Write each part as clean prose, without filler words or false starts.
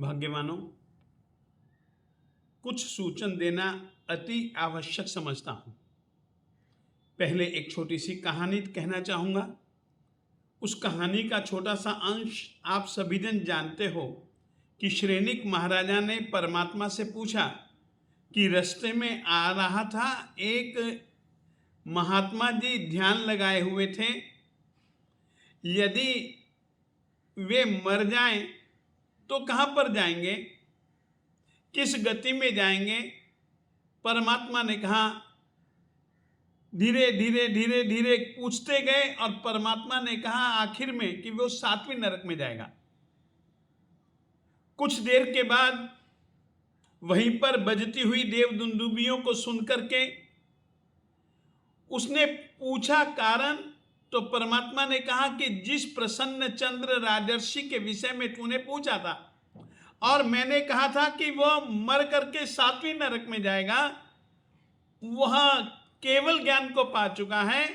भाग्यवानों, कुछ सूचन देना अति आवश्यक समझता हूं। पहले एक छोटी सी कहानी कहना चाहूंगा। उस कहानी का छोटा सा अंश आप सभी जन जानते हो कि श्रेणिक महाराजा ने परमात्मा से पूछा कि रास्ते में आ रहा था, एक महात्मा जी ध्यान लगाए हुए थे, यदि वे मर जाएं तो कहाँ पर जाएंगे, किस गति में जाएंगे। परमात्मा ने कहा, धीरे धीरे धीरे धीरे पूछते गए और परमात्मा ने कहा आखिर में कि वो 7वीं नरक में जाएगा। कुछ देर के बाद वहीं पर बजती हुई देव दुंदुबियों को सुनकर के उसने पूछा कारण, तो परमात्मा ने कहा कि जिस प्रसन्न चंद्र राजर्षि के विषय में तूने पूछा था और मैंने कहा था कि वह मर करके 7वीं नरक में जाएगा, वह केवल ज्ञान को पा चुका है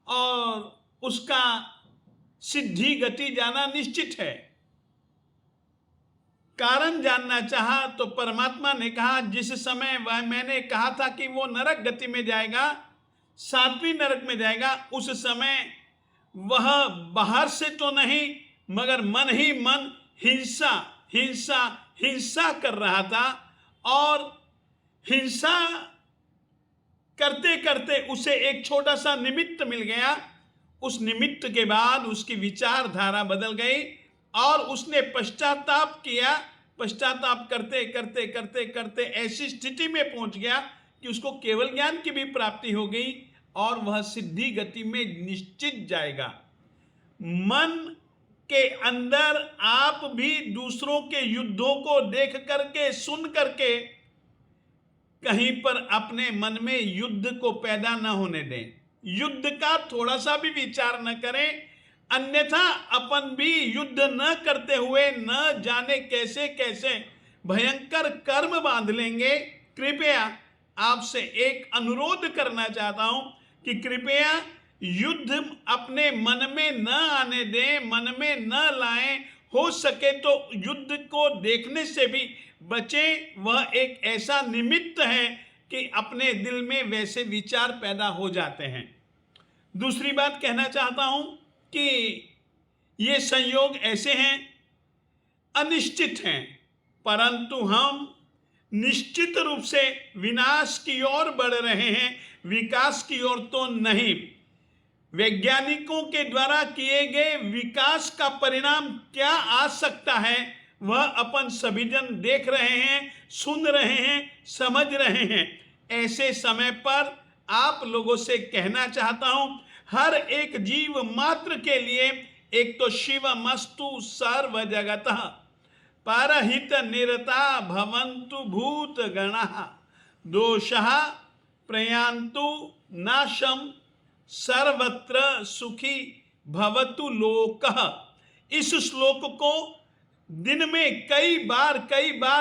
और उसका सिद्धि गति जाना निश्चित है। कारण जानना चाहा तो परमात्मा ने कहा जिस समय वह मैंने कहा था कि वो नरक गति में जाएगा, 7वीं नरक में जाएगा, उस समय वह बाहर से तो नहीं मगर मन ही मन हिंसा हिंसा हिंसा कर रहा था और हिंसा करते करते उसे एक छोटा सा निमित्त मिल गया। उस निमित्त के बाद उसकी विचारधारा बदल गई और उसने पश्चाताप किया। पश्चाताप करते करते करते करते ऐसी स्थिति में पहुंच गया कि उसको केवल ज्ञान की भी प्राप्ति हो गई और वह सिद्धि गति में निश्चित जाएगा। मन के अंदर आप भी दूसरों के युद्धों को देख करके सुन करके कहीं पर अपने मन में युद्ध को पैदा न होने दें, युद्ध का थोड़ा सा भी विचार न करें, अन्यथा अपन भी युद्ध न करते हुए न जाने कैसे कैसे भयंकर कर्म बांध लेंगे। कृपया आपसे एक अनुरोध करना चाहता हूं कि कृपया युद्ध अपने मन में न आने दें, मन में न लाएं। हो सके तो युद्ध को देखने से भी बचें। वह एक ऐसा निमित्त है कि अपने दिल में वैसे विचार पैदा हो जाते हैं। दूसरी बात कहना चाहता हूं कि ये संयोग ऐसे हैं, अनिश्चित हैं, परंतु हम निश्चित रूप से विनाश की ओर बढ़ रहे हैं, विकास की ओर तो नहीं। वैज्ञानिकों के द्वारा किए गए विकास का परिणाम क्या आ सकता है वह अपन सभी जन देख रहे हैं, सुन रहे हैं, समझ रहे हैं। ऐसे समय पर आप लोगों से कहना चाहता हूं, हर एक जीव मात्र के लिए एक तो शिवमस्तु सर्व जगतः परहित निरता भवन्तु भूत गणः दोषः प्रयान्तु नाशम सर्वत्र सुखी भवतु लोकः। इस श्लोक को दिन में कई बार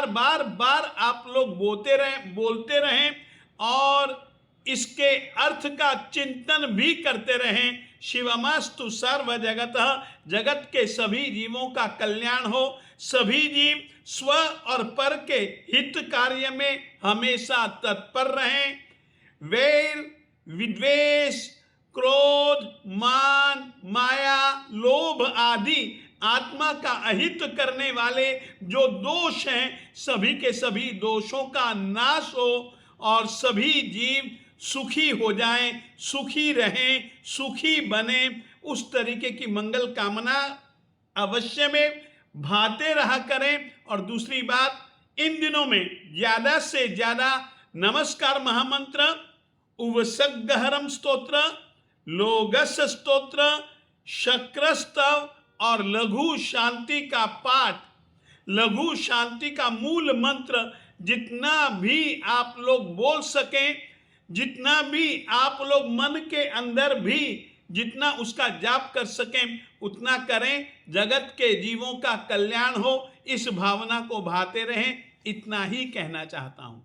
बार बार आप लोग बोलते रहें और इसके अर्थ का चिंतन भी करते रहें। शिवमस्तु सर्व जगतः, जगत के सभी जीवों का कल्याण हो, सभी जीव स्व और पर के हित कार्य में हमेशा तत्पर रहें। वैर विद्वेष क्रोध मान माया लोभ आदि आत्मा का अहित करने वाले जो दोष हैं, सभी के सभी दोषों का नाश हो और सभी जीव सुखी हो जाएं, सुखी रहें, सुखी बने। उस तरीके की मंगल कामना अवश्य में भाते रहा करें। और दूसरी बात, इन दिनों में ज्यादा से ज्यादा नमस्कार महामंत्र, उवसग्गहरम स्तोत्र, लोगस स्तोत्र, शक्रस्तव और लघु शांति का पाठ, लघु शांति का मूल मंत्र जितना भी आप लोग बोल सकें, जितना भी आप लोग मन के अंदर भी जितना उसका जाप कर सकें उतना करें। जगत के जीवों का कल्याण हो, इस भावना को भाते रहें। इतना ही कहना चाहता हूं।